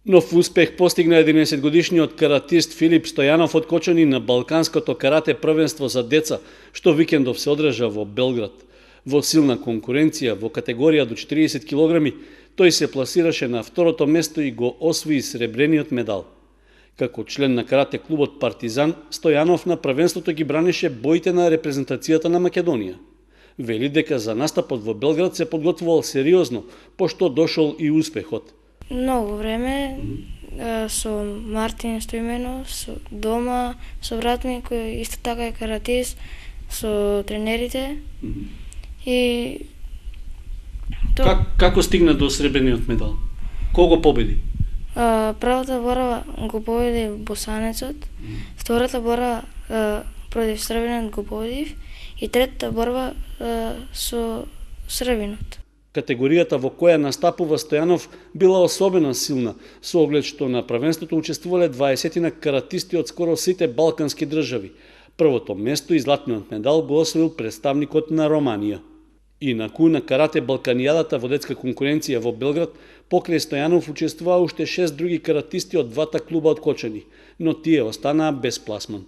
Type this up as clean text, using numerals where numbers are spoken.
Нов успех постигна 11-годишниот каратист Филип Стојанов од Кочани на Балканското карате првенство за деца, што викендов се одржа во Белград. Во силна конкуренција во категорија до 40 килограми, тој се пласираше на второто место и го освои сребрениот медал. Како член на карате клубот Партизан, Стојанов на првенството ги бранише боите на репрезентацијата на Македонија. Вели дека за настапот во Белград се подготвувал сериозно, пошто дошол и успехот. Многу време со Мартин Стоимено, со дома, со брат ми кој исто така е каратист, со тренерите. И Како стигна до сребрениот медал? Кого победи? Првата борба го победи босанецот, втората борба против србинот го победив и третата борба со србинот. Категоријата во која настапува Стојанов била особено силна, со оглед што на првенството учествувале 20 каратисти од скоро сите балкански држави. Првото место и златниот медал го освоил представникот на Романија. Инаку на карате Балканијадата во детска конкуренција во Белград покрај Стојанов учествуваа уште 6 други каратисти од двата клуба од Кочани, но тие останаа без пласман.